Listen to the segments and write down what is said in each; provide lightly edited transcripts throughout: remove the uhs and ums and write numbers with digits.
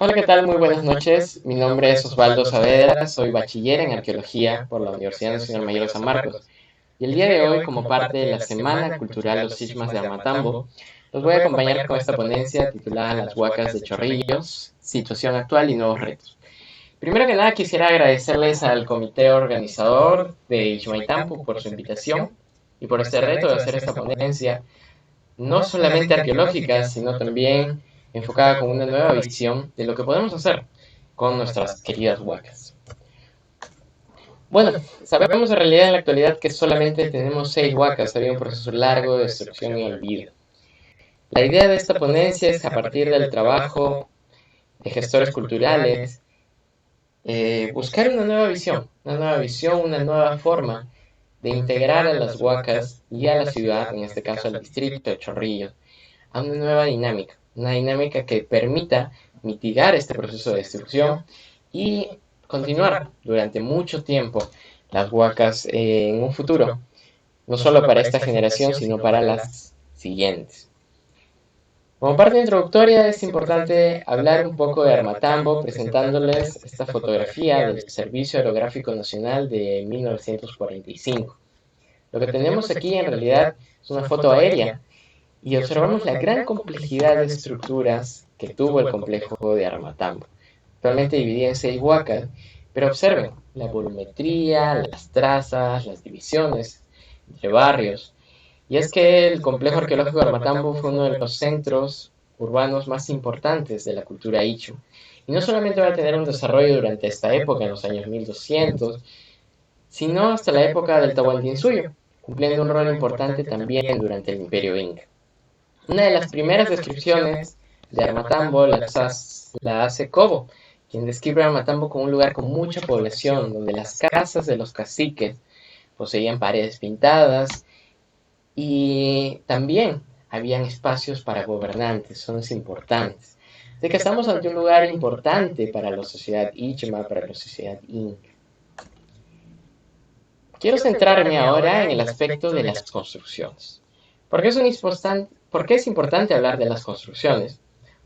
Hola, ¿qué tal? Muy buenas noches. Mi nombre es Osvaldo Saavedra, soy bachiller en arqueología por la Universidad Nacional Mayor de San Marcos. Y el día de hoy, como parte de la Semana Cultural Los Sishmas de Armatambo, los voy a acompañar con esta ponencia titulada Las Huacas de Chorrillos, situación actual y nuevos retos. Primero que nada, quisiera agradecerles al comité organizador de Ichmaitampo por su invitación y por este reto de hacer esta ponencia, no solamente arqueológica, sino también enfocada con una nueva visión de lo que podemos hacer con nuestras queridas huacas. Bueno, sabemos en realidad en la actualidad que solamente tenemos 6 huacas, había un proceso largo de destrucción y olvido. La idea de esta ponencia es a partir del trabajo de gestores culturales, buscar una nueva visión, una nueva forma de integrar a las huacas y a la ciudad, en este caso al distrito de Chorrillos, a una nueva dinámica, una dinámica que permita mitigar este proceso de destrucción y continuar durante mucho tiempo las huacas en un futuro, no solo para esta generación, sino para las siguientes. Como parte introductoria es importante hablar un poco de Armatambo, presentándoles esta fotografía del Servicio Aerográfico Nacional de 1945. Lo que tenemos aquí en realidad es una foto aérea y observamos la gran complejidad de estructuras que tuvo el complejo de Armatambo. Actualmente dividida en 6 huacas, pero observen la volumetría, las trazas, las divisiones entre barrios. Y es que el complejo arqueológico de Armatambo fue uno de los centros urbanos más importantes de la cultura ichu. Y no solamente va a tener un desarrollo durante esta época, en los años 1200, sino hasta la época del Tahuantinsuyo, cumpliendo un rol importante también durante el Imperio Inca. Una de las primeras descripciones de Armatambo la hace Cobo, quien describe a Armatambo como un lugar con mucha población, donde las casas de los caciques poseían paredes pintadas y también habían espacios para gobernantes, zonas importantes. Así que estamos ante un lugar importante para la sociedad Ichma, para la sociedad Inca. Quiero centrarme ahora en el aspecto de las construcciones. ¿Por qué es importante hablar de las construcciones?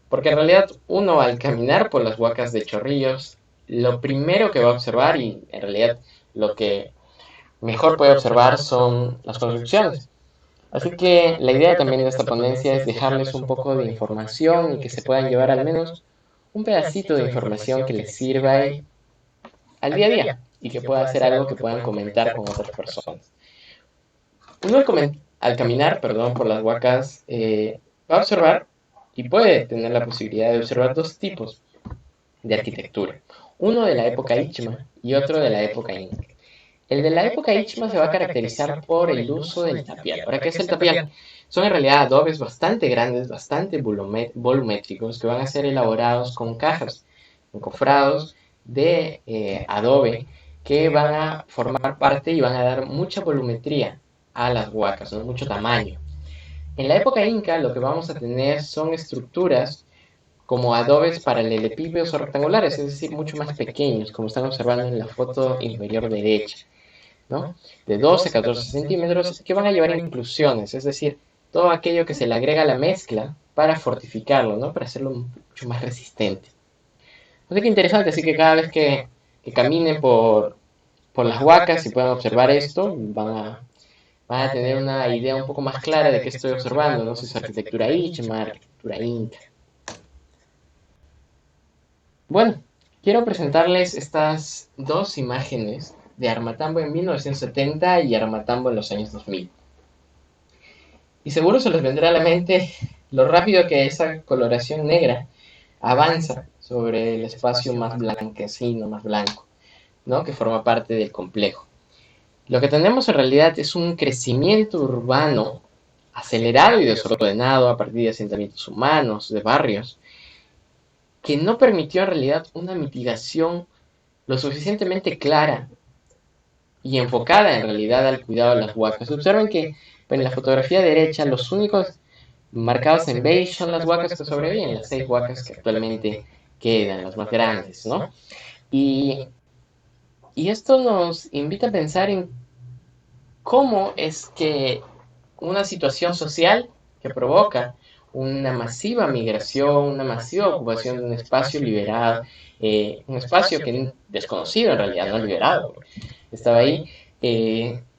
Porque en realidad uno al caminar por las huacas de Chorrillos, lo primero que va a observar y en realidad lo que mejor puede observar son las construcciones. Así que la idea también de esta ponencia es dejarles un poco de información y que se puedan llevar al menos un pedacito de información que les sirva al día a día y que pueda ser algo que puedan comentar con otras personas. Uno al caminar, perdón, por las huacas va a observar y puede tener la posibilidad de observar dos tipos de arquitectura. Uno de la época Ichma y otro de la época Inca. El de la época Ichma se va a caracterizar por el uso del tapial. ¿Ahora qué es el tapial? Son en realidad adobes bastante grandes, bastante volumétricos, que van a ser elaborados con cajas, encofrados de adobe, que van a formar parte y van a dar mucha volumetría a las huacas, ¿no? Mucho tamaño. En la época inca lo que vamos a tener son estructuras como adobes paralelepípedos o rectangulares, es decir, mucho más pequeños, como están observando en la foto inferior derecha, ¿no? De 12 a 14 centímetros, que van a llevar inclusiones, es decir, todo aquello que se le agrega a la mezcla para fortificarlo, ¿no? Para hacerlo mucho más resistente. Así que interesante, así que cada vez que caminen por las huacas y puedan observar esto, van a tener una idea un poco más clara de qué estoy observando, no sé si es arquitectura Ichma, arquitectura Inca. Bueno, quiero presentarles estas dos imágenes de Armatambo en 1970 y Armatambo en los años 2000. Y seguro se les vendrá a la mente lo rápido que esa coloración negra avanza sobre el espacio más blanquecino, más blanco, ¿no? Que forma parte del complejo. Lo que tenemos en realidad es un crecimiento urbano acelerado y desordenado a partir de asentamientos humanos, de barrios, que no permitió en realidad una mitigación lo suficientemente clara y enfocada en realidad al cuidado de las huacas. Observen que en la fotografía derecha los únicos marcados en beige son las huacas que sobreviven, las 6 huacas que actualmente quedan, las más grandes, ¿no? Y, y esto nos invita a pensar en cómo es que una situación social que provoca una masiva migración, una masiva ocupación de un espacio liberado, un espacio que desconocido en realidad, no liberado, estaba ahí,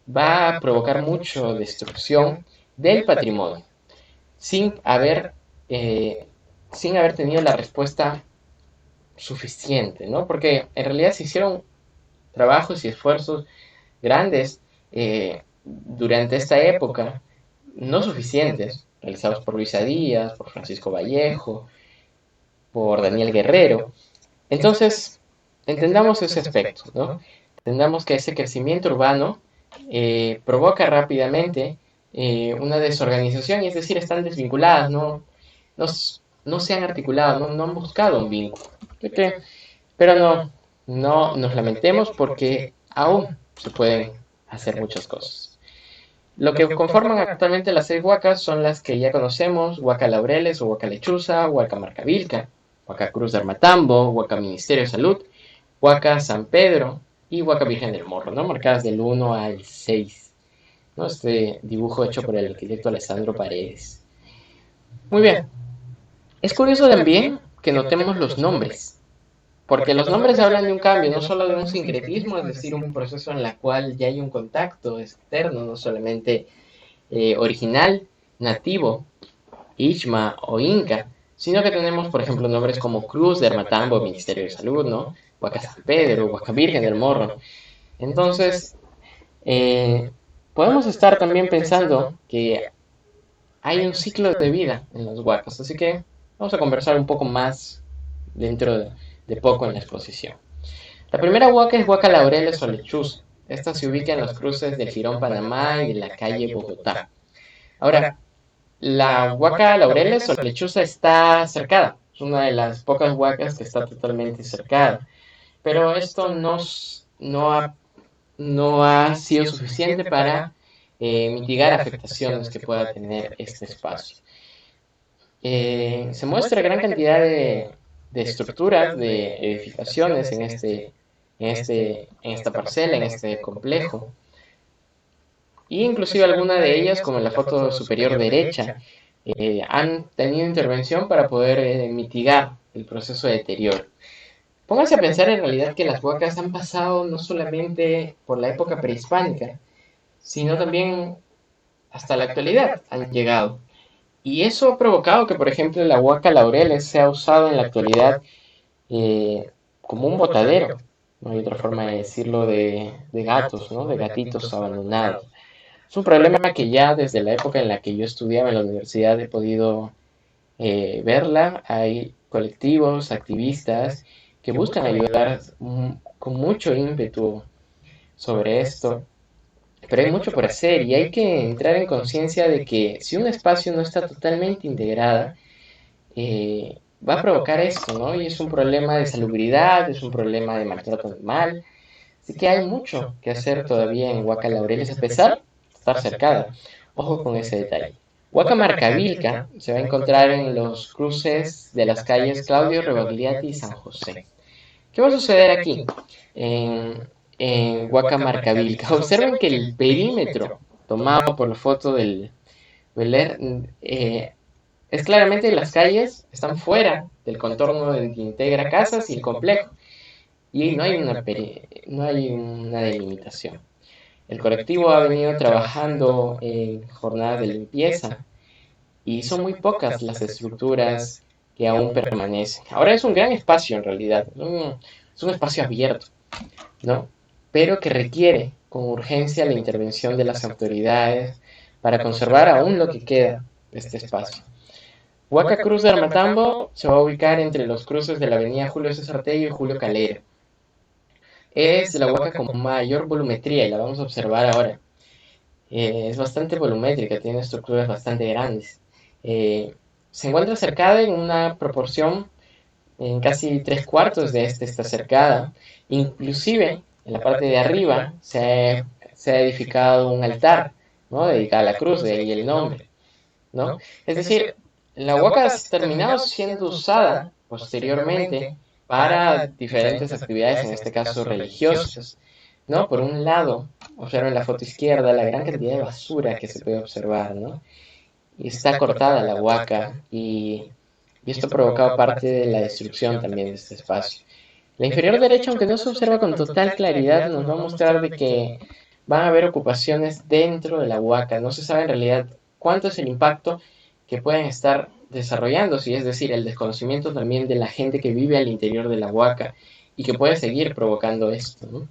va a provocar mucho destrucción del patrimonio, sin haber, eh, sin haber tenido la respuesta suficiente, ¿no? Porque en realidad se hicieron trabajos y esfuerzos grandes durante esta época, no suficientes, realizados por Luisa Díaz, por Francisco Vallejo, por Daniel Guerrero. Entonces, entendamos ese aspecto, ¿no? Entendamos que ese crecimiento urbano provoca rápidamente una desorganización, y es decir, están desvinculadas, no, no se han articulado, no han buscado un vínculo. ¿Okay? Pero no nos lamentemos porque aún se pueden hacer muchas cosas. Lo que conforman actualmente las 6 huacas son las que ya conocemos: Huaca Laureles o Huaca Lechuza, Huaca Marcavilca, Huaca Cruz de Armatambo, Huaca Ministerio de Salud, Huaca San Pedro y Huaca Virgen del Morro, ¿no? Marcadas del 1 al 6, ¿no? Este dibujo hecho por el arquitecto Alessandro Paredes. Muy bien. Es curioso también que notemos los nombres, porque los nombres hablan de un cambio, no solo de un sincretismo, es decir, un proceso en el cual ya hay un contacto externo, no solamente original, nativo, Ishma o Inca, sino que tenemos, por ejemplo, nombres como Cruz de Armatambo, Ministerio de Salud, ¿no? Huaca San Pedro, Huaca Virgen del Morro. Entonces, eh, podemos estar también pensando que hay un ciclo de vida en los huacas, así que vamos a conversar un poco más dentro de poco en la exposición. La primera huaca es Huaca Laureles o Lechuza. Esta se ubica en los cruces del Jirón Panamá y de la calle Bogotá. Ahora, la Huaca Laureles o Lechuza está cercada. Es una de las pocas huacas que está totalmente cercada. Pero esto no ha sido suficiente para mitigar afectaciones que pueda tener este espacio. Se muestra gran cantidad de estructuras, de edificaciones en esta parcela, en este complejo. Y inclusive algunas de ellas, como en la foto superior derecha, han tenido intervención para poder mitigar el proceso de deterioro. Pónganse a pensar en realidad que las huacas han pasado no solamente por la época prehispánica, sino también hasta la actualidad han llegado. Y eso ha provocado que, por ejemplo, la huaca Laureles sea usado en la actualidad como un botadero, no hay otra forma de decirlo, de gatos, ¿no? De gatitos abandonados. Es un problema que ya desde la época en la que yo estudiaba en la universidad he podido verla. Hay colectivos, activistas que buscan ayudar con mucho ímpetu sobre esto, pero hay mucho por hacer y hay que entrar en conciencia de que si un espacio no está totalmente integrado, va a provocar esto, ¿no? Y es un problema de salubridad, es un problema de maltrato animal, así que hay mucho que hacer todavía en Huaca Laureles, a pesar de estar cercada. Ojo con ese detalle. Huaca Marcavilca se va a encontrar en los cruces de las calles Claudio Rebagliati y San José. ¿Qué va a suceder aquí? En Huaca Marcavilca. Observen que el perímetro tomado por la foto del Beler es claramente las calles están fuera del contorno que integra casas y el complejo, y no hay una delimitación. El colectivo ha venido trabajando en jornadas de limpieza y son muy pocas las estructuras que aún permanecen. Ahora es un gran espacio en realidad, es un espacio abierto, ¿no? Pero que requiere con urgencia la intervención de las autoridades para conservar aún lo que queda de este espacio. Huaca Cruz de Armatambo se va a ubicar entre los cruces de la avenida Julio César Tello y Julio Calero. Es la huaca con mayor volumetría y la vamos a observar ahora. Es bastante volumétrica, tiene estructuras bastante grandes. Se encuentra cercada en una proporción, en casi 3/4 de esta está cercada. Inclusive, en la parte de arriba se ha edificado un altar, ¿no? Dedicado a la cruz, de ahí el nombre, ¿no? Es decir, la huaca ha terminado siendo usada posteriormente para diferentes actividades, en este caso religiosas, ¿no? Por un lado, observen la foto izquierda, la gran cantidad de basura que se puede observar, ¿no? y está cortada la huaca y esto ha provocado parte de la destrucción también de este espacio. La inferior derecha, aunque no se observa con total claridad, nos va a mostrar de que van a haber ocupaciones dentro de la huaca. No se sabe en realidad cuánto es el impacto que pueden estar desarrollándose, es decir, el desconocimiento también de la gente que vive al interior de la huaca y que puede seguir provocando esto, ¿no?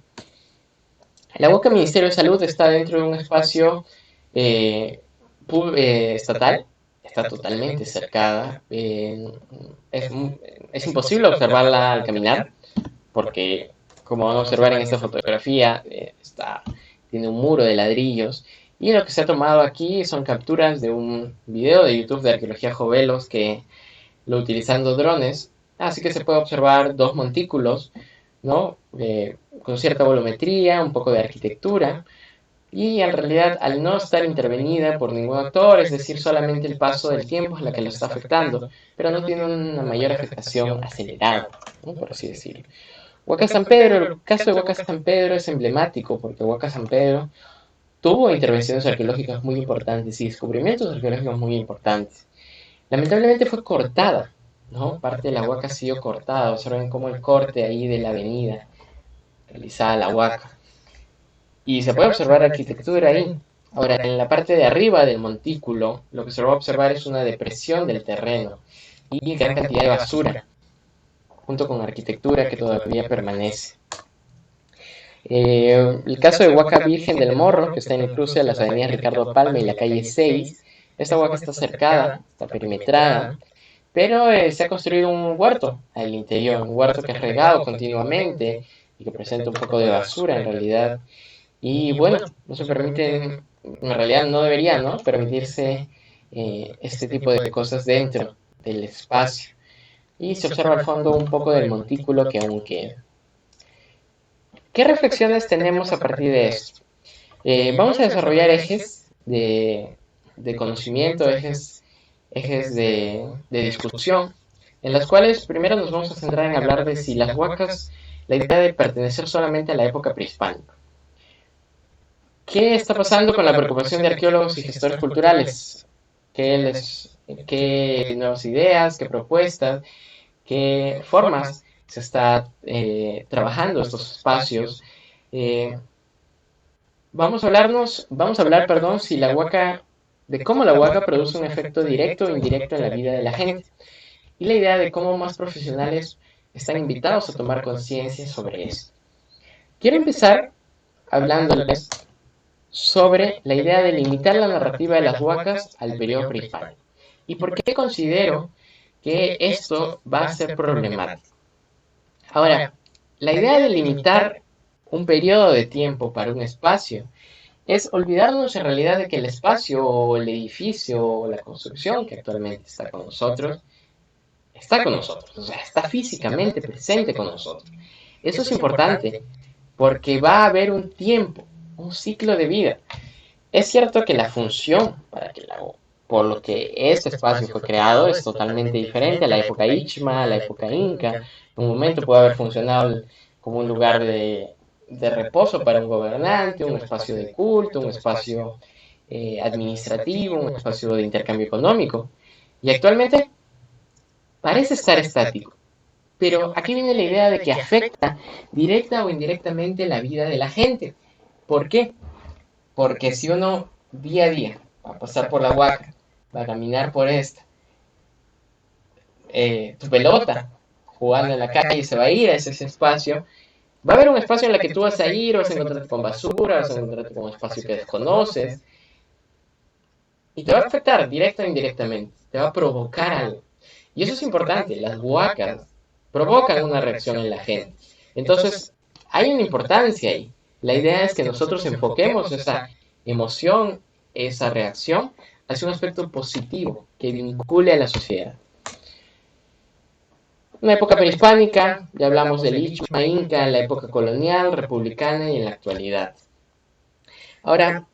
La huaca Ministerio de Salud está dentro de un espacio eh, estatal, está totalmente cercada, es, es imposible observarla al caminar, porque como van a observar en esta fotografía, tiene un muro de ladrillos. Y lo que se ha tomado aquí son capturas de un video de YouTube de Arqueología Jovelos que lo utilizando drones. Así que se puede observar dos montículos, ¿no? Con cierta volumetría, un poco de arquitectura. Y en realidad, al no estar intervenida por ningún actor, es decir, solamente el paso del tiempo es la que lo está afectando, pero no tiene una mayor afectación acelerada, ¿no? Por así decirlo. Huaca San Pedro, el caso de Huaca San Pedro es emblemático porque Huaca San Pedro tuvo intervenciones arqueológicas muy importantes y descubrimientos arqueológicos muy importantes. Lamentablemente fue cortada, ¿no? Parte de la huaca ha sido cortada. Observen cómo el corte ahí de la avenida realizada la huaca. Y se puede observar arquitectura ahí. Ahora, en la parte de arriba del montículo, lo que se va a observar es una depresión del terreno y gran cantidad de basura, junto con arquitectura que todavía permanece. El caso de Huaca Virgen del Morro, que está en el cruce de las avenidas Ricardo Palma y la calle 6. Esta huaca está cercada, está perimetrada, pero se ha construido un huerto al interior, un huerto que es regado continuamente y que presenta un poco de basura en realidad. Y bueno, no se permiten, en realidad no debería, ¿no?, permitirse este tipo de cosas dentro del espacio. Y se observa al fondo un poco del montículo que aún queda. ¿Qué reflexiones tenemos a partir de esto? Vamos a desarrollar ejes de conocimiento, ejes de discusión, en las cuales primero nos vamos a centrar en hablar de si las huacas, la idea de pertenecer solamente a la época prehispánica. ¿Qué está pasando con la preocupación de arqueólogos y gestores culturales? ¿Qué nuevas ideas, qué propuestas, qué formas se está trabajando estos espacios? Vamos a hablar, perdón, si la huaca, de cómo la huaca produce un efecto directo o indirecto en la vida de la gente. Y la idea de cómo más profesionales están invitados a tomar conciencia sobre esto. Quiero empezar hablándoles sobre la idea de limitar la narrativa de las huacas al periodo prehispánico. ¿Y por qué considero que esto va a ser problemático? Ahora, la idea de limitar un periodo de tiempo para un espacio es olvidarnos en realidad de que el espacio o el edificio o la construcción que actualmente está con nosotros, o sea, está físicamente presente con nosotros. Eso es importante porque va a haber un tiempo, un ciclo de vida. Es cierto que la función por lo que este espacio fue creado es totalmente diferente a la época Ichma, a la época Inca. En un momento puede haber funcionado como un lugar de reposo para un gobernante, un espacio de culto, un espacio administrativo, un espacio de intercambio económico. Y actualmente parece estar estático. Pero aquí viene la idea de que afecta directa o indirectamente la vida de la gente. ¿Por qué? Porque si uno día a día va a pasar por la huaca, va a caminar por esta, tu pelota jugando en la calle se va a ir a ese espacio, va a haber un espacio en el que tú vas a ir, vas a encontrarte con basura, vas a encontrarte con un espacio que desconoces, y te va a afectar directa o indirectamente, te va a provocar algo. Y eso es importante, las huacas provocan una reacción en la gente. Entonces, hay una importancia ahí. La idea es que nosotros enfoquemos esa emoción, esa reacción, hacia un aspecto positivo que vincule a la sociedad. Una época prehispánica, ya hablamos del Ichma Inca, la época colonial, republicana y en la actualidad. Ahora,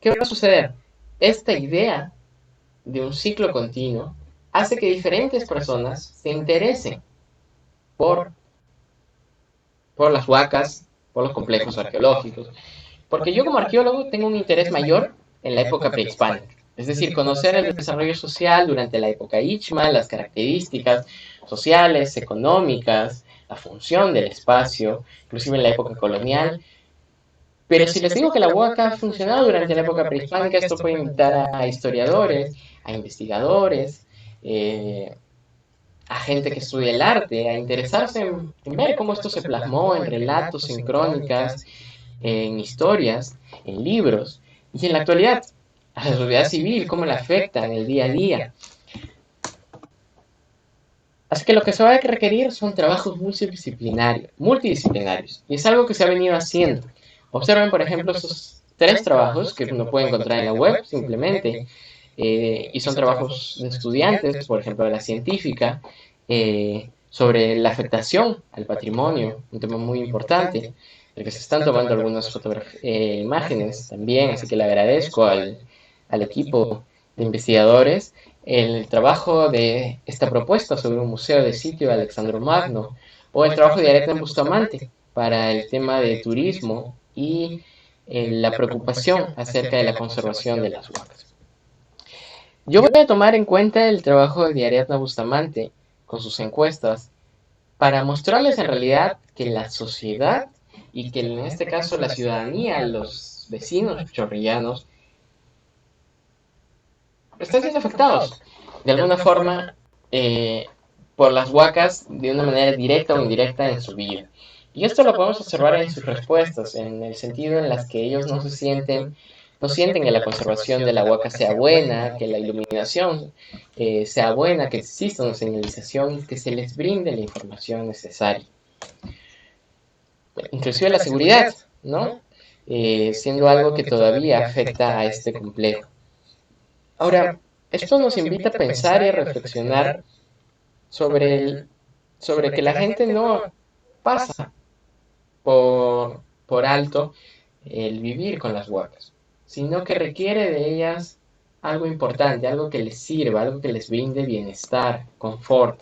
¿qué va a suceder? Esta idea de un ciclo continuo hace que diferentes personas se interesen por las huacas, por los complejos arqueológicos. Porque yo como arqueólogo tengo un interés mayor en la época prehispánica. Es decir, conocer el desarrollo social durante la época Ichma, las características sociales, económicas, la función del espacio, inclusive en la época colonial. Pero si les digo que la Huaca ha funcionado durante la época prehispánica, esto puede invitar a historiadores, a investigadores, eh, a gente que estudia el arte, a interesarse en ver cómo esto se plasmó en relatos, en crónicas, en historias, en libros y en la actualidad, a la sociedad civil, cómo la afecta en el día a día. Así que lo que se va a requerir son trabajos multidisciplinarios, y es algo que se ha venido haciendo. Observen, por ejemplo, estos 3 trabajos que uno puede encontrar en la web simplemente, y son trabajos de estudiantes, por ejemplo, de la científica, sobre la afectación al patrimonio, un tema muy importante, del que se están tomando algunas imágenes también, así que le agradezco al equipo de investigadores el trabajo de esta propuesta sobre un museo de sitio de Alexandro Magno, o el trabajo de Ariadna Bustamante para el tema de turismo y la preocupación acerca de la conservación de las huacas. Yo voy a tomar en cuenta el trabajo de Ariadna Bustamante con sus encuestas para mostrarles en realidad que la sociedad y que en este caso la ciudadanía, los vecinos chorrillanos, están siendo afectados de alguna forma por las huacas de una manera directa o indirecta en su vida. Y esto lo podemos observar en sus respuestas, en el sentido en las que ellos no sienten que la conservación de la huaca sea buena, que la iluminación sea buena, que exista una señalización, que se les brinde la información necesaria. Inclusive la seguridad, ¿no? Siendo algo que todavía afecta a este complejo. Ahora, esto nos invita a pensar y a reflexionar sobre que la gente no pasa por alto el vivir con las huacas, sino que requiere de ellas algo importante, algo que les sirva, algo que les brinde bienestar, confort.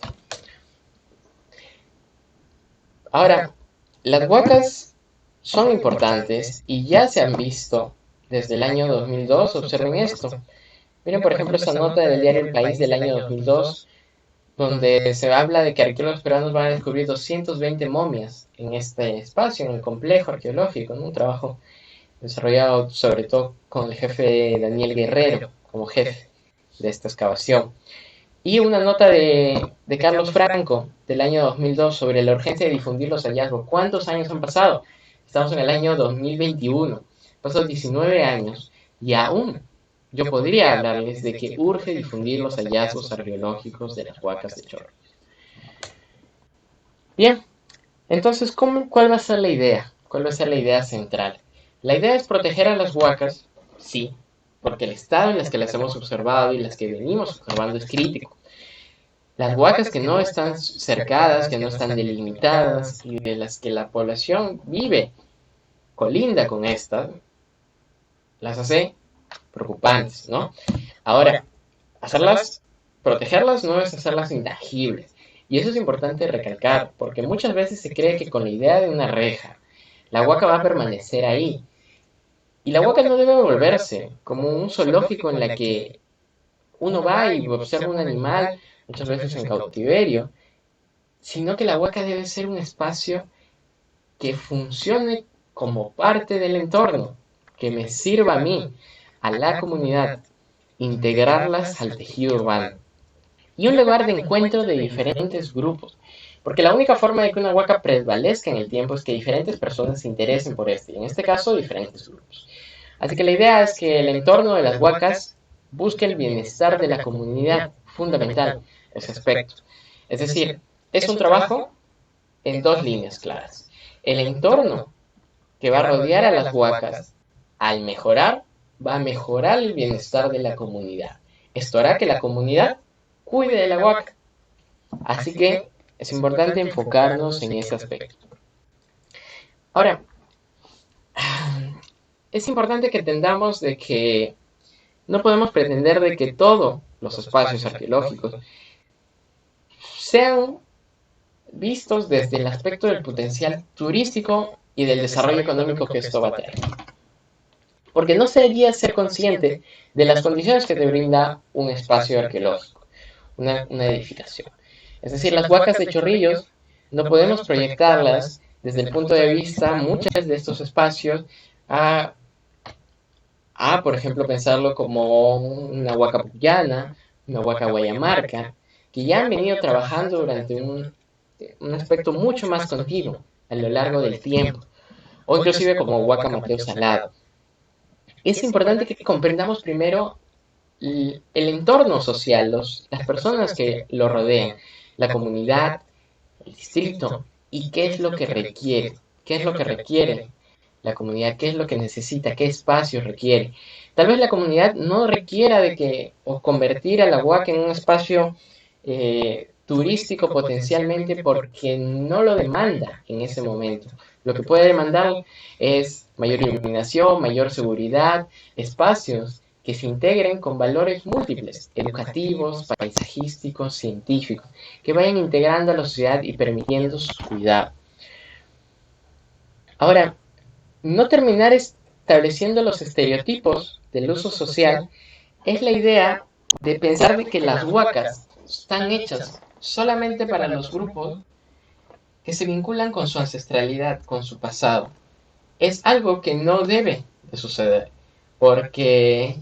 Ahora, las huacas son importantes y ya se han visto desde el año 2002, observen esto. Miren, por ejemplo, esta nota del diario El País del año 2002, donde se habla de que arqueólogos peruanos van a descubrir 220 momias en este espacio, en el complejo arqueológico, ¿no? Un trabajo desarrollado sobre todo con el jefe Daniel Guerrero como jefe de esta excavación. Y una nota de Carlos Franco del año 2002 sobre la urgencia de difundir los hallazgos. ¿Cuántos años han pasado? Estamos en el año 2021. Pasan 19 años y aún yo podría hablarles de que urge difundir los hallazgos arqueológicos de las huacas de Chorro. Bien, entonces, ¿cuál va a ser la idea? ¿Cuál va a ser la idea central? La idea es proteger a las huacas, sí, porque el estado en las que las hemos observado y las que venimos observando es crítico. Las huacas que no están cercadas, que no están delimitadas y de las que la población vive, colinda con estas, las hace preocupantes, ¿no? Ahora, protegerlas no es hacerlas intangibles. Y eso es importante recalcar, porque muchas veces se cree que con la idea de una reja, la huaca va a permanecer ahí. Y la huaca no debe volverse como un zoológico en la que uno va y observa un animal, muchas veces en cautiverio, sino que la huaca debe ser un espacio que funcione como parte del entorno, que me sirva a mí, a la comunidad, integrarlas al tejido urbano. Y un lugar de encuentro de diferentes grupos, porque la única forma de que una huaca prevalezca en el tiempo es que diferentes personas se interesen por este, y en este caso diferentes grupos. Así que la idea es que el entorno de las huacas busque el bienestar de la comunidad, fundamental ese aspecto. Es decir, es un trabajo en 2 líneas claras. El entorno que va a rodear a las huacas, al mejorar, va a mejorar el bienestar de la comunidad. Esto hará que la comunidad cuide de la huaca. Así que es importante enfocarnos en ese aspecto. Ahora, es importante que entendamos de que no podemos pretender de que todos los espacios arqueológicos sean vistos desde el aspecto del potencial turístico y del desarrollo económico que esto va a tener. porque no sería ser consciente de las condiciones que te brinda un espacio arqueológico, una edificación. Es decir, las huacas de Chorrillos no podemos proyectarlas desde el punto de vista, muchas de estos espacios, a, por ejemplo, pensarlo como una huaca puyana, una huaca guayamarca, que ya han venido trabajando durante un aspecto mucho más continuo a lo largo del tiempo, o inclusive como huaca Mateo Salado. Es importante que comprendamos primero el entorno social, las personas que lo rodean, la comunidad, el distrito, y qué es lo que requiere, qué es lo que requiere la comunidad, qué es lo que necesita, qué espacio requiere. Tal vez la comunidad no requiera o convertir a la Huaca en un espacio turístico potencialmente porque no lo demanda en ese momento. Lo que puede demandar es mayor iluminación, mayor seguridad, espacios que se integren con valores múltiples, educativos, paisajísticos, científicos, que vayan integrando a la sociedad y permitiendo su cuidado. Ahora, no terminar estableciendo los estereotipos del uso social es la idea de pensar de que las huacas están hechas solamente para los grupos que se vinculan con su ancestralidad, con su pasado. Es algo que no debe de suceder, porque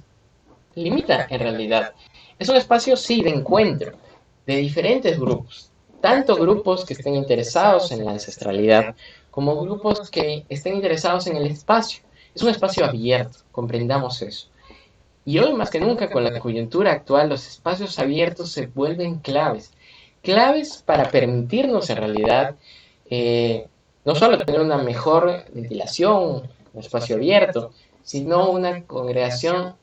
limita en realidad. Es un espacio, sí, de encuentro de diferentes grupos, tanto grupos que estén interesados en la ancestralidad, como grupos que estén interesados en el espacio. Es un espacio abierto, comprendamos eso. Y hoy más que nunca, con la coyuntura actual, los espacios abiertos se vuelven claves para permitirnos en realidad no solo tener una mejor ventilación, un espacio abierto, sino una congregación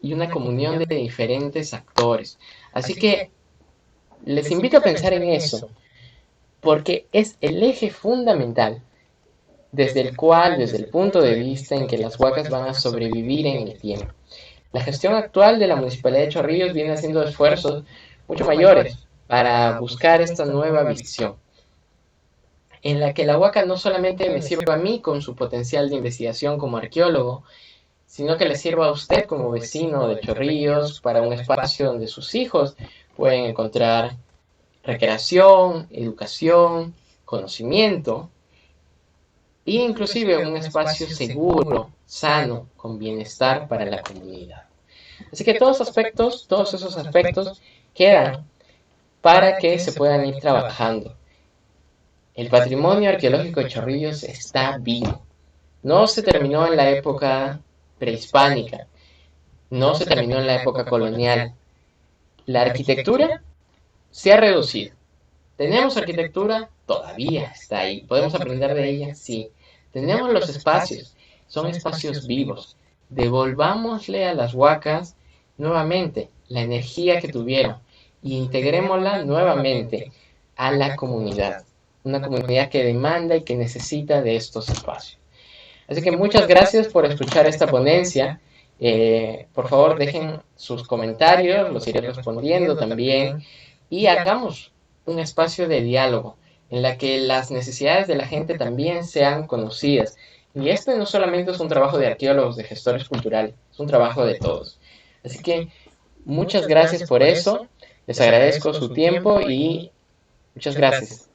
y una comunión de diferentes actores. Así que les invito a pensar en eso, porque es el eje fundamental desde el punto de vista en que las huacas van a sobrevivir en el tiempo. La gestión actual de la Municipalidad de Chorrillos viene haciendo esfuerzos mucho mayores para buscar esta nueva visión, en la que la huaca no solamente me sirva a mí con su potencial de investigación como arqueólogo, sino que le sirva a usted como vecino de Chorrillos para un espacio donde sus hijos pueden encontrar recreación, educación, conocimiento e inclusive un espacio seguro, sano, con bienestar para la comunidad. Así que todos esos aspectos quedan para que se puedan ir trabajando. El patrimonio arqueológico de Chorrillos está vivo. No se terminó en la época prehispánica, no se terminó en la época colonial. La arquitectura se ha reducido. ¿Tenemos arquitectura? Todavía está ahí. ¿Podemos aprender de ella? Sí. Tenemos los espacios. Son espacios vivos. Devolvámosle a las huacas nuevamente la energía que tuvieron y integrémosla nuevamente a la comunidad. Una comunidad que demanda y que necesita de estos espacios. Así que muchas gracias por escuchar esta ponencia. Por favor, dejen sus comentarios, los iré respondiendo también. Y hagamos un espacio de diálogo en la que las necesidades de la gente también sean conocidas. Y este no solamente es un trabajo de arqueólogos, de gestores culturales, es un trabajo de todos. Así que muchas gracias por eso, les agradezco su tiempo y muchas gracias.